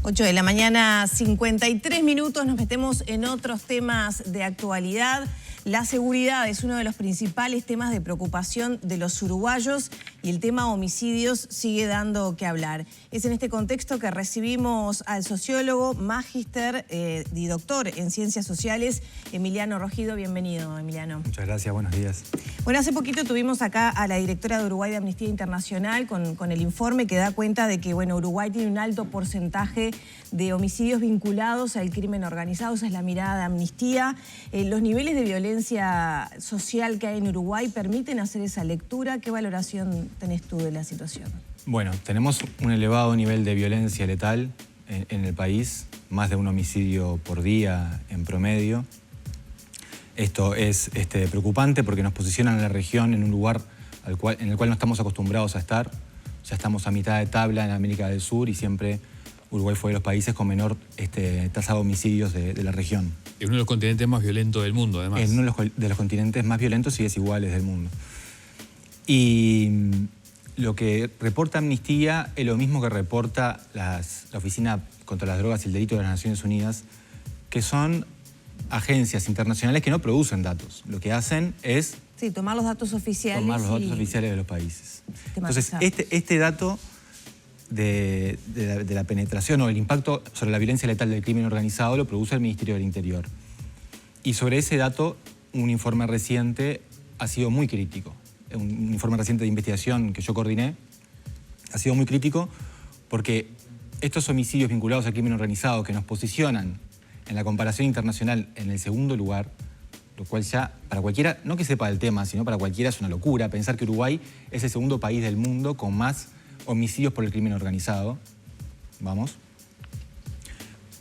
8 de la mañana, 53 minutos, nos metemos en otros temas de actualidad. La seguridad es uno de los principales temas de preocupación de los uruguayos y el tema homicidios sigue dando que hablar. Es en este contexto que recibimos al sociólogo, magíster y doctor en Ciencias Sociales, Emiliano Rogido. Bienvenido, Emiliano. Muchas gracias, buenos días. Bueno, hace poquito tuvimos acá a la directora de Uruguay de Amnistía Internacional con el informe que da cuenta de que, bueno, Uruguay tiene un alto porcentaje de homicidios vinculados al crimen organizado. Esa es la mirada de Amnistía. Los niveles de violencia social que hay en Uruguay permiten hacer esa lectura. ¿Qué valoración tenés tú de la situación? Bueno, tenemos un elevado nivel de violencia letal en el país, más de un homicidio por día en promedio. Esto es preocupante porque nos posiciona en la región en un lugar en el cual no estamos acostumbrados a estar. Ya estamos a mitad de tabla en América del Sur y siempre Uruguay fue de los países con menor tasa de homicidios de la región. Es uno de los continentes más violentos del mundo, además. Es uno de los continentes más violentos y desiguales del mundo. Y lo que reporta Amnistía es lo mismo que reporta la Oficina contra las Drogas y el Delito de las Naciones Unidas, que son agencias internacionales que no producen datos. Lo que hacen es... Sí, tomar los datos oficiales. Tomar los datos oficiales de los países. Entonces, este dato de la penetración o el impacto sobre la violencia letal del crimen organizado lo produce el Ministerio del Interior. Y sobre ese dato, un informe reciente ha sido muy crítico. Un informe reciente de investigación que yo coordiné ha sido muy crítico porque estos homicidios vinculados al crimen organizado que nos posicionan en la comparación internacional en el segundo lugar, lo cual ya para cualquiera, no que sepa del tema, sino para cualquiera es una locura pensar que Uruguay es el segundo país del mundo con más homicidios por el crimen organizado, vamos.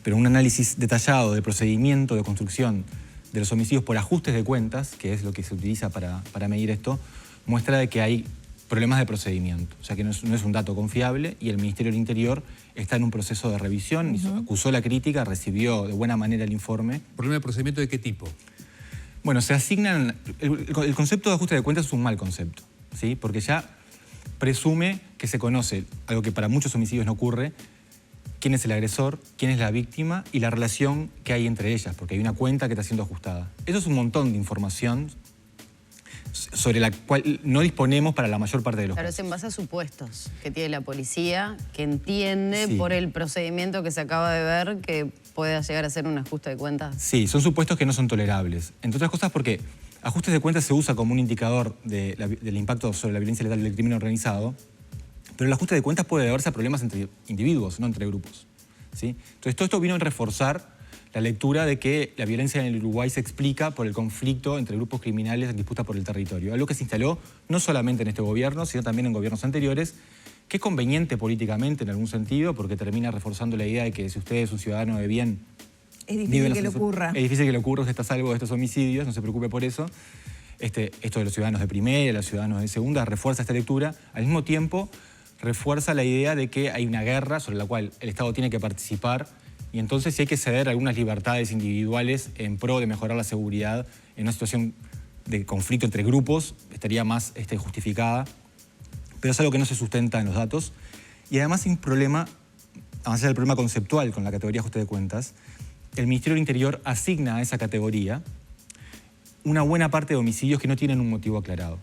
Pero un análisis detallado del procedimiento de construcción de los homicidios por ajustes de cuentas, que es lo que se utiliza para medir esto, muestra de que hay problemas de procedimiento, o sea que no es un dato confiable y el Ministerio del Interior está en un proceso de revisión, acusó la crítica, recibió de buena manera el informe. ¿Problema de procedimiento de qué tipo? Bueno, se asignan... El concepto de ajuste de cuentas es un mal concepto, ¿sí? Porque ya presume que se conoce, algo que para muchos homicidios no ocurre, quién es el agresor, quién es la víctima y la relación que hay entre ellas, porque hay una cuenta que está siendo ajustada. Eso es un montón de información sobre la cual no disponemos para la mayor parte de los casos. Claro, es en base a supuestos que tiene la policía, que entiende por el procedimiento que se acaba de ver que pueda llegar a ser un ajuste de cuentas. Sí, son supuestos que no son tolerables. Entre otras cosas porque ajustes de cuentas se usa como un indicador del impacto sobre la violencia letal del crimen organizado, pero el ajuste de cuentas puede deberse a problemas entre individuos, no entre grupos, ¿sí? Entonces todo esto vino a reforzar la lectura de que la violencia en el Uruguay se explica por el conflicto entre grupos criminales en disputa por el territorio. Algo que se instaló no solamente en este gobierno, sino también en gobiernos anteriores, que es conveniente políticamente en algún sentido, porque termina reforzando la idea de que si usted es un ciudadano de bien... Es difícil que le ocurra. Es difícil que le ocurra, usted está a salvo de estos homicidios, no se preocupe por eso. Esto de los ciudadanos de primera, los ciudadanos de segunda, refuerza esta lectura. Al mismo tiempo, refuerza la idea de que hay una guerra sobre la cual el Estado tiene que participar y entonces si hay que ceder algunas libertades individuales en pro de mejorar la seguridad en una situación de conflicto entre grupos, estaría más justificada. Pero es algo que no se sustenta en los datos. Y además hay un problema, además del problema conceptual con la categoría ajuste de cuentas, el Ministerio del Interior asigna a esa categoría una buena parte de homicidios que no tienen un motivo aclarado,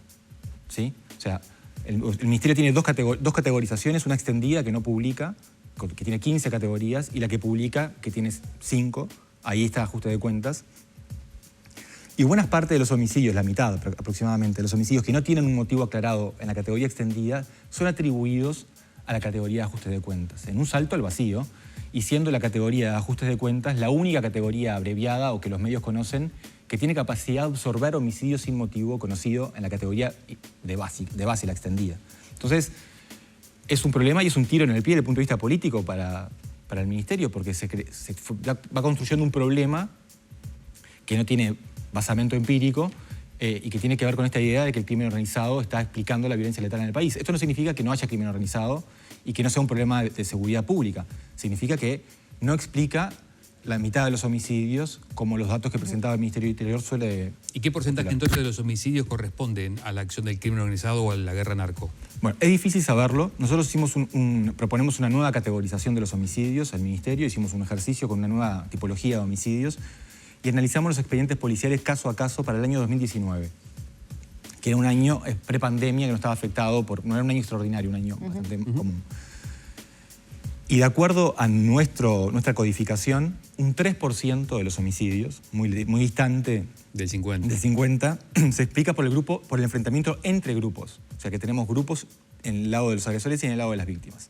¿sí? O sea, el Ministerio tiene dos categorizaciones, una extendida que no publica, que tiene 15 categorías, y la que publica, que tiene 5, ahí está ajuste de cuentas. Y buenas partes de los homicidios, la mitad aproximadamente, de los homicidios que no tienen un motivo aclarado en la categoría extendida, son atribuidos a la categoría de ajuste de cuentas, en un salto al vacío, y siendo la categoría de ajustes de cuentas la única categoría abreviada o que los medios conocen que tiene capacidad de absorber homicidios sin motivo conocido en la categoría de base, la extendida. Entonces, es un problema y es un tiro en el pie desde el punto de vista político para el Ministerio, porque va construyendo un problema que no tiene basamento empírico y que tiene que ver con esta idea de que el crimen organizado está explicando la violencia letal en el país. Esto no significa que no haya crimen organizado y que no sea un problema de seguridad pública. Significa que no explica la mitad de los homicidios, como los datos que presentaba el Ministerio del Interior suele... ¿Y qué porcentaje entonces de los homicidios corresponden a la acción del crimen organizado o a la guerra narco? Bueno, es difícil saberlo. Nosotros proponemos una nueva categorización de los homicidios al Ministerio, hicimos un ejercicio con una nueva tipología de homicidios y analizamos los expedientes policiales caso a caso para el año 2019, que era un año prepandemia que no estaba afectado no era un año extraordinario, un año bastante común. Y de acuerdo a nuestra codificación, un 3% de los homicidios, muy distante del 50, se explica por el enfrentamiento entre grupos. O sea que tenemos grupos en el lado de los agresores y en el lado de las víctimas.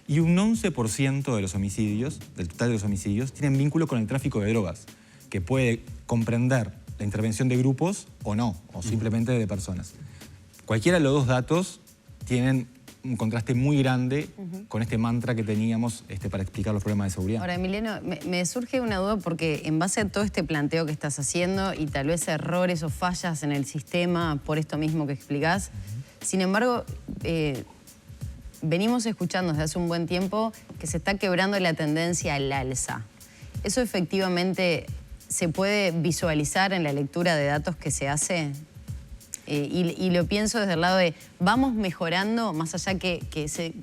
Y un 11% de los homicidios, del total de los homicidios, tienen vínculo con el tráfico de drogas, que puede comprender la intervención de grupos o no, o simplemente de personas. Cualquiera de los dos datos tienen un contraste muy grande con este mantra que teníamos para explicar los problemas de seguridad. Ahora, Emiliano, me surge una duda porque en base a todo este planteo que estás haciendo y tal vez errores o fallas en el sistema por esto mismo que explicás, sin embargo, venimos escuchando desde hace un buen tiempo que se está quebrando la tendencia al alza. ¿Eso efectivamente se puede visualizar en la lectura de datos que se hace? Y lo pienso desde el lado de, vamos mejorando, más allá que se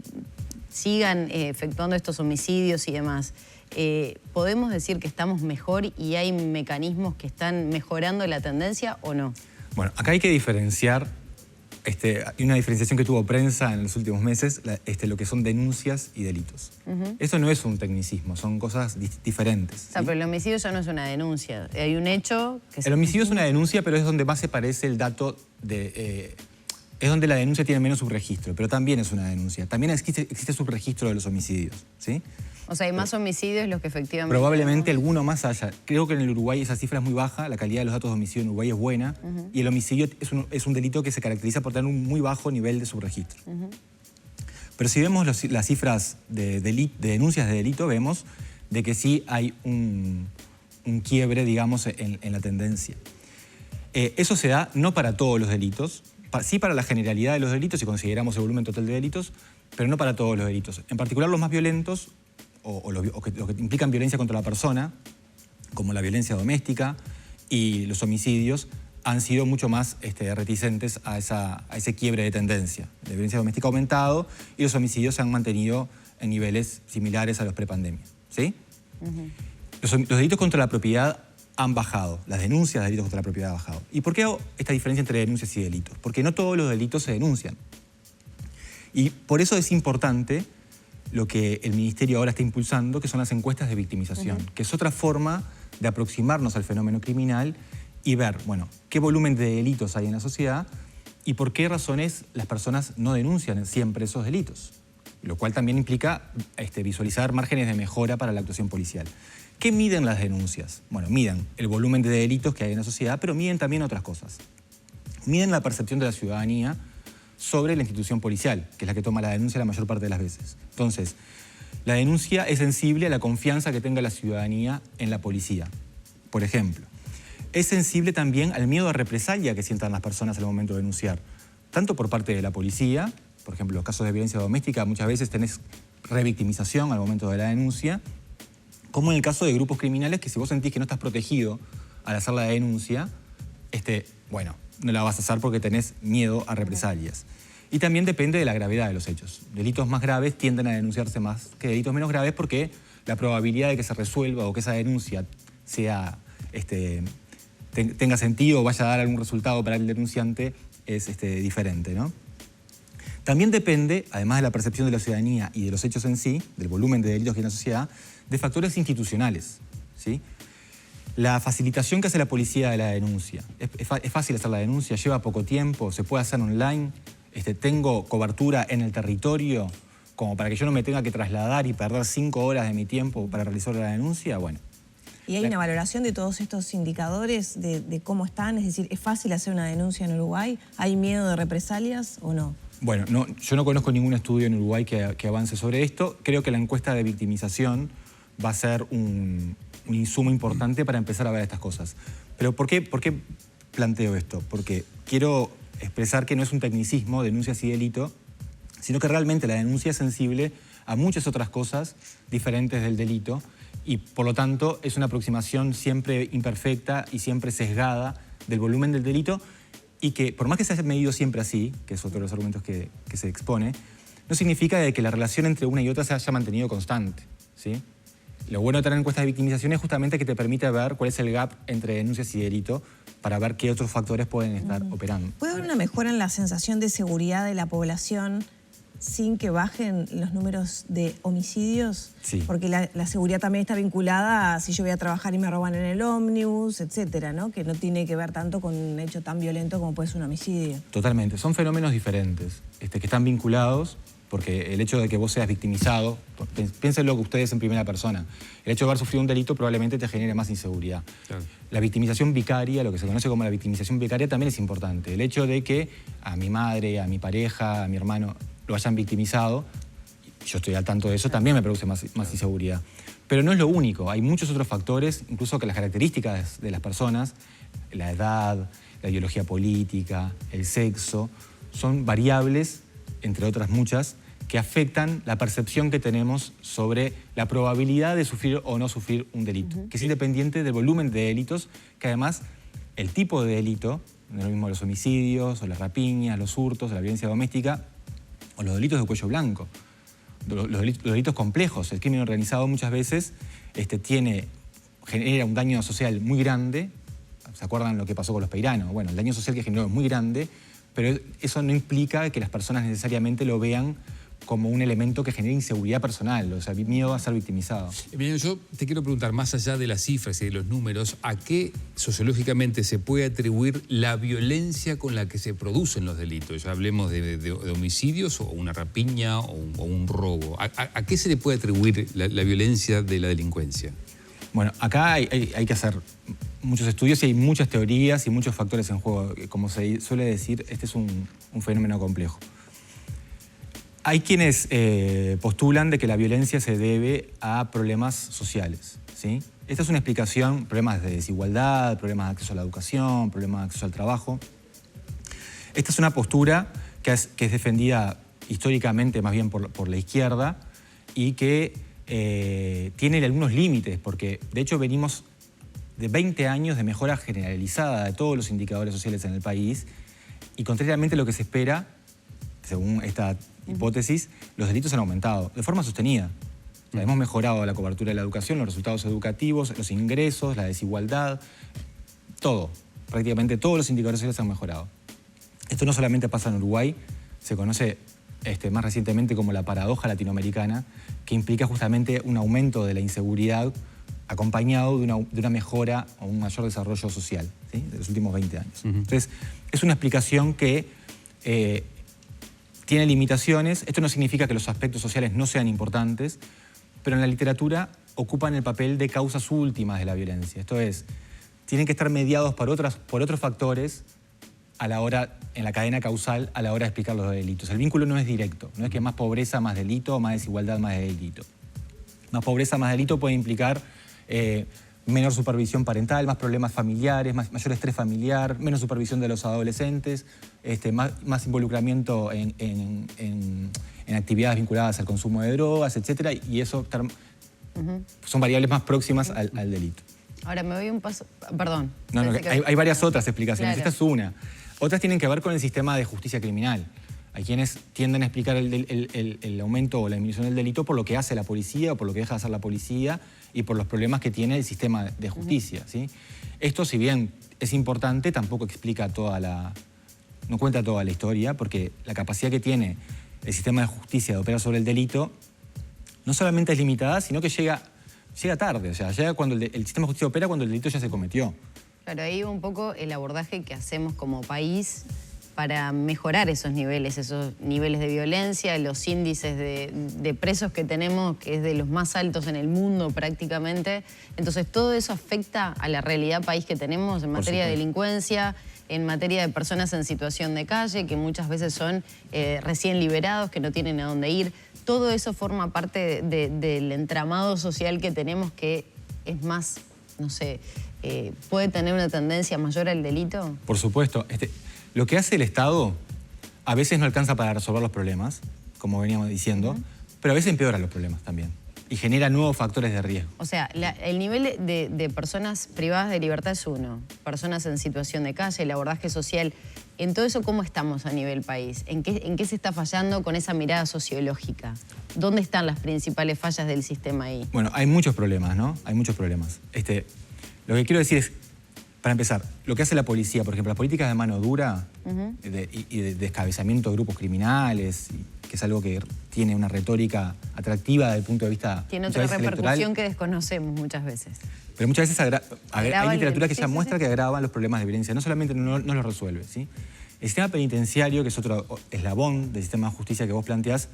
sigan efectuando estos homicidios y demás. ¿Podemos decir que estamos mejor y hay mecanismos que están mejorando la tendencia o no? Bueno, acá hay que diferenciar, hay una diferenciación que tuvo prensa en los últimos meses, lo que son denuncias y delitos. Eso no es un tecnicismo, son cosas diferentes. O sea, ¿sí? pero el homicidio ya no es una denuncia, hay un hecho que... El homicidio es una denuncia, pero es donde más se parece el dato es donde la denuncia tiene menos subregistro, pero también es una denuncia. También existe subregistro de los homicidios, ¿sí? O sea, hay más homicidios los que efectivamente... Probablemente alguno más haya. Creo que en el Uruguay esa cifra es muy baja, la calidad de los datos de homicidio en Uruguay es buena, y el homicidio es un delito que se caracteriza por tener un muy bajo nivel de subregistro. Pero si vemos las cifras de denuncias de delito, vemos de que sí hay un quiebre, digamos, en la tendencia. Eso se da no para todos los delitos, sí para la generalidad de los delitos, si consideramos el volumen total de delitos, pero no para todos los delitos. En particular los más violentos, o los que implican violencia contra la persona, como la violencia doméstica y los homicidios, han sido mucho más reticentes a ese quiebre de tendencia. La violencia doméstica ha aumentado y los homicidios se han mantenido en niveles similares a los prepandemia, ¿sí? Los delitos contra la propiedad han bajado, las denuncias de delitos contra la propiedad han bajado. ¿Y por qué hago esta diferencia entre denuncias y delitos? Porque no todos los delitos se denuncian. Y por eso es importante lo que el Ministerio ahora está impulsando, que son las encuestas de victimización, que es otra forma de aproximarnos al fenómeno criminal y ver, bueno, qué volumen de delitos hay en la sociedad y por qué razones las personas no denuncian siempre esos delitos. Lo cual también implica visualizar márgenes de mejora para la actuación policial. ¿Qué miden las denuncias? Bueno, miden el volumen de delitos que hay en la sociedad, pero miden también otras cosas. Miden la percepción de la ciudadanía sobre la institución policial, que es la que toma la denuncia la mayor parte de las veces. Entonces, la denuncia es sensible a la confianza que tenga la ciudadanía en la policía, por ejemplo. Es sensible también al miedo a represalia que sientan las personas al momento de denunciar, tanto por parte de la policía, por ejemplo, los casos de violencia doméstica, muchas veces tenés revictimización al momento de la denuncia, como en el caso de grupos criminales que si vos sentís que no estás protegido al hacer la denuncia, bueno, no la vas a hacer porque tenés miedo a represalias. Y también depende de la gravedad de los hechos. Delitos más graves tienden a denunciarse más que delitos menos graves porque la probabilidad de que se resuelva o que esa denuncia sea, tenga sentido o vaya a dar algún resultado para el denunciante es diferente, ¿no? También depende, además de la percepción de la ciudadanía y de los hechos en sí, del volumen de delitos que hay en la sociedad, de factores institucionales, ¿sí? La facilitación que hace la policía de la denuncia. Es fácil hacer la denuncia, lleva poco tiempo, se puede hacer online, tengo cobertura en el territorio como para que yo no me tenga que trasladar y perder 5 horas de mi tiempo para realizar la denuncia, bueno. ¿Y hay una valoración de todos estos indicadores de cómo están? Es decir, ¿es fácil hacer una denuncia en Uruguay? ¿Hay miedo de represalias o no? Bueno, yo no conozco ningún estudio en Uruguay que avance sobre esto. Creo que la encuesta de victimización va a ser un insumo importante para empezar a ver estas cosas. Pero ¿por qué planteo esto? Porque quiero expresar que no es un tecnicismo, denuncias y delito, sino que realmente la denuncia es sensible a muchas otras cosas diferentes del delito y por lo tanto es una aproximación siempre imperfecta y siempre sesgada del volumen del delito y que por más que se haya medido siempre así, que es otro de los argumentos que se expone, no significa de que la relación entre una y otra se haya mantenido constante, ¿sí? Lo bueno de tener encuestas de victimización es justamente que te permite ver cuál es el gap entre denuncias y delito para ver qué otros factores pueden estar operando. ¿Puede haber una mejora en la sensación de seguridad de la población sin que bajen los números de homicidios? Sí. Porque la seguridad también está vinculada a si yo voy a trabajar y me roban en el ómnibus, etcétera, ¿no? Que no tiene que ver tanto con un hecho tan violento como puede ser un homicidio. Totalmente. Son fenómenos diferentes que están vinculados. Porque el hecho de que vos seas victimizado, piénsenlo ustedes en primera persona, el hecho de haber sufrido un delito probablemente te genere más inseguridad. Claro. La victimización vicaria, lo que se conoce como la victimización vicaria, también es importante. El hecho de que a mi madre, a mi pareja, a mi hermano lo hayan victimizado, yo estoy al tanto de eso, también me produce más inseguridad. Pero no es lo único, hay muchos otros factores, incluso que las características de las personas, la edad, la ideología política, el sexo, son variables, entre otras muchas, que afectan la percepción que tenemos sobre la probabilidad de sufrir o no sufrir un delito, que es independiente del volumen de delitos, que además el tipo de delito, no es lo mismo los homicidios, o las rapiñas, los hurtos, la violencia doméstica, o los delitos de cuello blanco, los delitos complejos. El crimen organizado muchas veces genera un daño social muy grande. ¿Se acuerdan lo que pasó con los Peirano? Bueno, el daño social que generó es muy grande, pero eso no implica que las personas necesariamente lo vean como un elemento que genere inseguridad personal, o sea, miedo a ser victimizado. Emiliano, yo te quiero preguntar, más allá de las cifras y de los números, ¿a qué sociológicamente se puede atribuir la violencia con la que se producen los delitos? Ya hablemos de homicidios o una rapiña o un robo. ¿A qué se le puede atribuir la violencia de la delincuencia? Bueno, acá hay que hacer muchos estudios y hay muchas teorías y muchos factores en juego. Como se suele decir, este es un fenómeno complejo. Hay quienes postulan de que la violencia se debe a problemas sociales, ¿sí? Esta es una explicación, problemas de desigualdad, problemas de acceso a la educación, problemas de acceso al trabajo. Esta es una postura que es defendida históricamente más bien por la izquierda y que tiene algunos límites, porque de hecho venimos de 20 años de mejora generalizada de todos los indicadores sociales en el país y contrariamente a lo que se espera, según esta hipótesis, los delitos han aumentado de forma sostenida. O sea, hemos mejorado la cobertura de la educación, los resultados educativos, los ingresos, la desigualdad, todo. Prácticamente todos los indicadores sociales han mejorado. Esto no solamente pasa en Uruguay, se conoce más recientemente como la paradoja latinoamericana, que implica justamente un aumento de la inseguridad acompañado de una mejora o un mayor desarrollo social, ¿sí? De los últimos 20 años. Entonces, es una explicación que tiene limitaciones. Esto no significa que los aspectos sociales no sean importantes, pero en la literatura ocupan el papel de causas últimas de la violencia. Esto es, tienen que estar mediados por otros factores a la hora, en la cadena causal a la hora de explicar los delitos. El vínculo no es directo, no es que más pobreza, más delito, más desigualdad, más delito. Más pobreza, más delito puede implicar menor supervisión parental, más problemas familiares, mayor estrés familiar, menos supervisión de los adolescentes, más involucramiento en actividades vinculadas al consumo de drogas, etc. Y eso son variables más próximas al delito. Ahora me voy un paso... Perdón. No, hay varias otras explicaciones. Claro. Esta es una. Otras tienen que ver con el sistema de justicia criminal. Hay quienes tienden a explicar el aumento o la disminución del delito por lo que hace la policía o por lo que deja de hacer la policía y por los problemas que tiene el sistema de justicia, ¿sí? Esto, si bien es importante, tampoco explica no cuenta toda la historia, porque la capacidad que tiene el sistema de justicia de operar sobre el delito no solamente es limitada, sino que llega tarde. O sea, llega cuando el sistema de justicia opera cuando el delito ya se cometió. Claro, ahí va un poco el abordaje que hacemos como país para mejorar esos niveles de violencia, los índices de presos que tenemos, que es de los más altos en el mundo prácticamente. Entonces, todo eso afecta a la realidad país que tenemos en materia de delincuencia, en materia de personas en situación de calle, que muchas veces son recién liberados, que no tienen a dónde ir. Todo eso forma parte del entramado social que tenemos, que es más, no sé, ¿puede tener una tendencia mayor al delito? Por supuesto. Lo que hace el Estado a veces no alcanza para resolver los problemas, como veníamos diciendo, pero a veces empeora los problemas también y genera nuevos factores de riesgo. O sea, el nivel de personas privadas de libertad es uno, personas en situación de calle, el abordaje social. En todo eso, ¿cómo estamos a nivel país? ¿En qué se está fallando con esa mirada sociológica? ¿Dónde están las principales fallas del sistema ahí? Bueno, hay muchos problemas, ¿no? Hay muchos problemas. Lo que quiero decir es, para empezar, lo que hace la policía, por ejemplo, las políticas de mano dura y de descabezamiento de grupos criminales, que es algo que tiene una retórica atractiva desde el punto de vista tiene otra repercusión que desconocemos muchas veces. Pero muchas veces hay literatura que ya sí, muestra que agravan los problemas de violencia. No solamente no los resuelve, ¿sí? El sistema penitenciario, que es otro eslabón del sistema de justicia que vos planteás,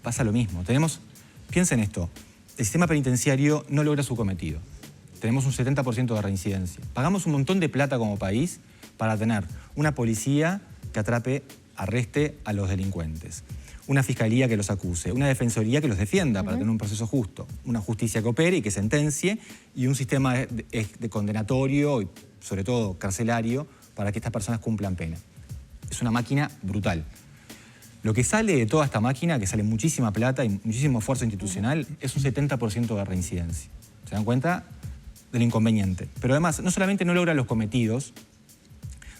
pasa lo mismo. Piensa en esto, el sistema penitenciario no logra su cometido. Tenemos un 70% de reincidencia. Pagamos un montón de plata como país para tener una policía que atrape, arreste a los delincuentes, una fiscalía que los acuse, una defensoría que los defienda para tener un proceso justo, una justicia que opere y que sentencie y un sistema de condenatorio y sobre todo carcelario para que estas personas cumplan pena. Es una máquina brutal. Lo que sale de toda esta máquina, que sale muchísima plata y muchísimo esfuerzo institucional, es un 70% de reincidencia. ¿Se dan cuenta? Del inconveniente. Pero además, no solamente no logra los cometidos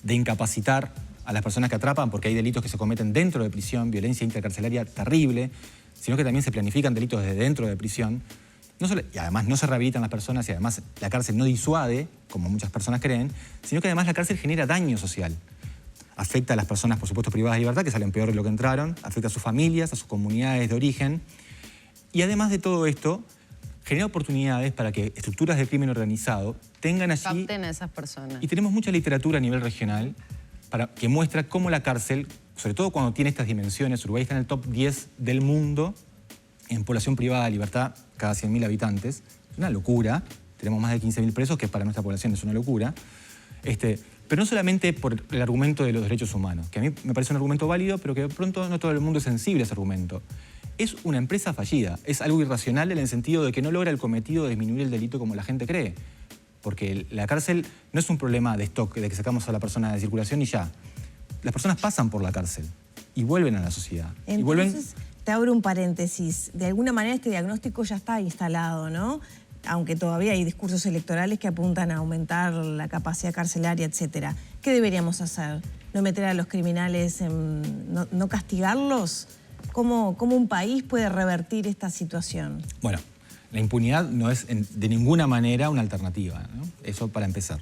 de incapacitar a las personas que atrapan, porque hay delitos que se cometen dentro de prisión, violencia intercarcelaria terrible, sino que también se planifican delitos desde dentro de prisión. Y además no se rehabilitan las personas y además la cárcel no disuade, como muchas personas creen, sino que además la cárcel genera daño social. Afecta a las personas, por supuesto, privadas de libertad, que salen peor de lo que entraron, afecta a sus familias, a sus comunidades de origen. Y además de todo esto, genera oportunidades para que estructuras de crimen organizado tengan allí... capten a esas personas. Y tenemos mucha literatura a nivel regional que muestra cómo la cárcel, sobre todo cuando tiene estas dimensiones, Uruguay está en el top 10 del mundo en población privada de libertad cada 100.000 habitantes. Es una locura. Tenemos más de 15.000 presos, que para nuestra población es una locura. Pero no solamente por el argumento de los derechos humanos, que a mí me parece un argumento válido, pero que de pronto no todo el mundo es sensible a ese argumento. Es una empresa fallida, es algo irracional en el sentido de que no logra el cometido de disminuir el delito como la gente cree. Porque la cárcel no es un problema de stock, de que sacamos a la persona de circulación y ya. Las personas pasan por la cárcel y vuelven a la sociedad. Entonces, te abro un paréntesis. De alguna manera este diagnóstico ya está instalado, ¿no? Aunque todavía hay discursos electorales que apuntan a aumentar la capacidad carcelaria, etcétera. ¿Qué deberíamos hacer? ¿No meter a los criminales, no castigarlos? ¿Cómo un país puede revertir esta situación? Bueno, la impunidad no es de ninguna manera una alternativa, ¿no? Eso para empezar.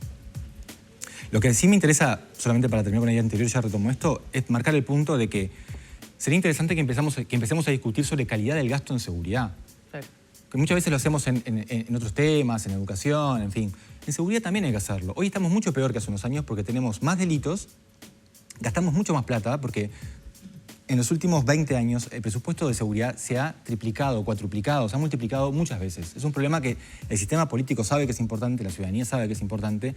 Lo que sí me interesa, solamente para terminar con la idea anterior, ya retomo esto, es marcar el punto de que sería interesante que empecemos a discutir sobre calidad del gasto en seguridad. Claro. Que muchas veces lo hacemos en otros temas, en educación, en fin. En seguridad también hay que hacerlo. Hoy estamos mucho peor que hace unos años porque tenemos más delitos, gastamos mucho más plata porque en los últimos 20 años el presupuesto de seguridad se ha triplicado, cuatruplicado, se ha multiplicado muchas veces. Es un problema que el sistema político sabe que es importante, la ciudadanía sabe que es importante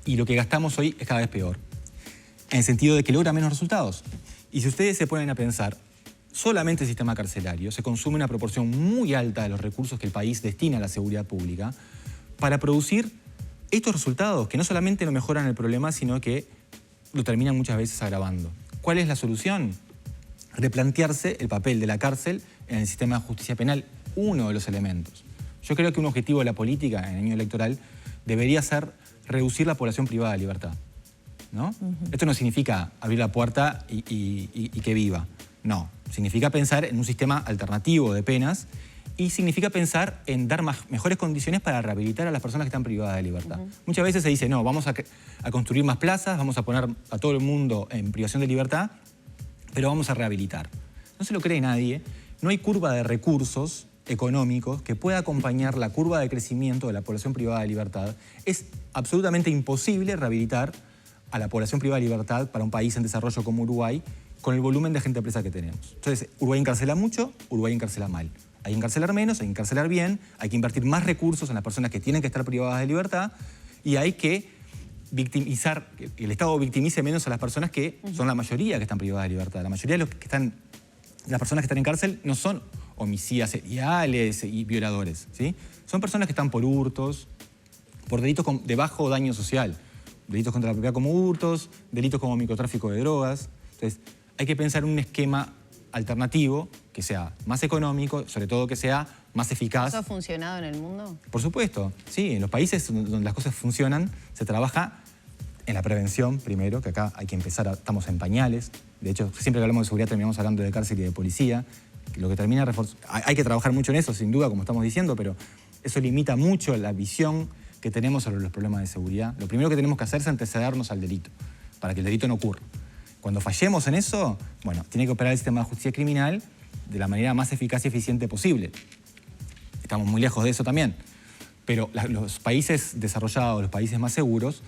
y lo que gastamos hoy es cada vez peor, en el sentido de que logra menos resultados. Y si ustedes se ponen a pensar, solamente el sistema carcelario se consume una proporción muy alta de los recursos que el país destina a la seguridad pública para producir estos resultados que no solamente no mejoran el problema, sino que lo terminan muchas veces agravando. ¿Cuál es la solución? Replantearse el papel de la cárcel en el sistema de justicia penal, uno de los elementos. Yo creo que un objetivo de la política en el año electoral debería ser reducir la población privada de libertad, ¿no? Esto no significa abrir la puerta y que viva, no. Significa pensar en un sistema alternativo de penas y significa pensar en dar mejores condiciones para rehabilitar a las personas que están privadas de libertad. Muchas veces se dice, no, vamos a construir más plazas, vamos a poner a todo el mundo en privación de libertad, pero vamos a rehabilitar. No se lo cree nadie, no hay curva de recursos económicos que pueda acompañar la curva de crecimiento de la población privada de libertad. Es absolutamente imposible rehabilitar a la población privada de libertad para un país en desarrollo como Uruguay con el volumen de gente presa que tenemos. Entonces, Uruguay encarcela mucho, Uruguay encarcela mal. Hay que encarcelar menos, hay que encarcelar bien, hay que invertir más recursos en las personas que tienen que estar privadas de libertad y hay que victimizar, que el Estado victimice menos a las personas que son la mayoría que están privadas de libertad. La mayoría de las personas que están en cárcel no son homicidas seriales y violadores, ¿sí? Son personas que están por hurtos, por delitos de bajo daño social, delitos contra la propiedad como hurtos, delitos como microtráfico de drogas. Entonces, hay que pensar en un esquema alternativo que sea más económico, sobre todo que sea más eficaz. ¿Eso ha funcionado en el mundo? Por supuesto, sí, en los países donde las cosas funcionan, se trabaja en la prevención primero, que acá hay que empezar, estamos en pañales. De hecho, siempre que hablamos de seguridad terminamos hablando de cárcel y de policía. Lo que termina hay que trabajar mucho en eso, sin duda, como estamos diciendo, pero eso limita mucho la visión que tenemos sobre los problemas de seguridad. Lo primero que tenemos que hacer es antecedernos al delito, para que el delito no ocurra. Cuando fallemos en eso, bueno, tiene que operar el sistema de justicia criminal de la manera más eficaz y eficiente posible. Estamos muy lejos de eso también. Pero los países desarrollados, los países más seguros,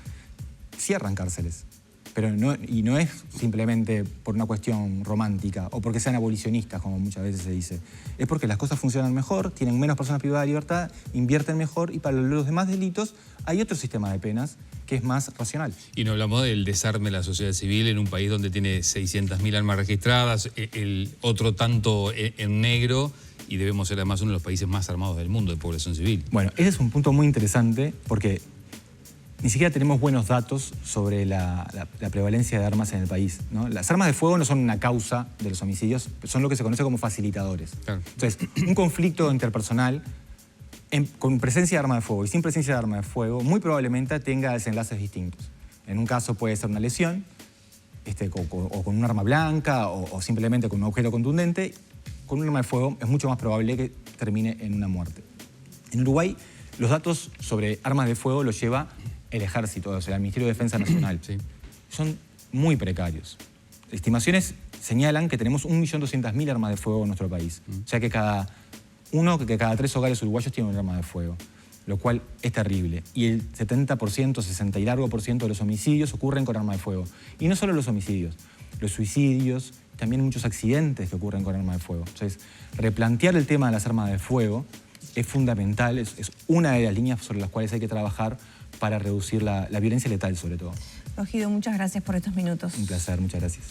cierran cárceles. Pero no es simplemente por una cuestión romántica o porque sean abolicionistas, como muchas veces se dice. Es porque las cosas funcionan mejor, tienen menos personas privadas de libertad, invierten mejor y para los demás delitos hay otro sistema de penas que es más racional. Y no hablamos del desarme de la sociedad civil en un país donde tiene 600.000 armas registradas, el otro tanto en negro, y debemos ser además uno de los países más armados del mundo de población civil. Bueno, ese es un punto muy interesante porque ni siquiera tenemos buenos datos sobre la prevalencia de armas en el país, ¿no? Las armas de fuego no son una causa de los homicidios, son lo que se conoce como facilitadores. Claro. Entonces, un conflicto interpersonal con presencia de arma de fuego y sin presencia de arma de fuego muy probablemente tenga desenlaces distintos. En un caso puede ser una lesión, o con un arma blanca o simplemente con un objeto contundente. Con un arma de fuego es mucho más probable que termine en una muerte. En Uruguay, los datos sobre armas de fuego los lleva el Ejército, o sea, el Ministerio de Defensa Nacional. Sí. Son muy precarios. Estimaciones señalan que tenemos 1.200.000 armas de fuego en nuestro país. O sea que cada 3 hogares uruguayos tiene un arma de fuego, lo cual es terrible. Y el 70%, 60 y largo por ciento de los homicidios ocurren con arma de fuego. Y no solo los homicidios, los suicidios, también muchos accidentes que ocurren con arma de fuego. Entonces, replantear el tema de las armas de fuego es fundamental, es una de las líneas sobre las cuales hay que trabajar para reducir la violencia letal, sobre todo. Rógido, muchas gracias por estos minutos. Un placer, muchas gracias.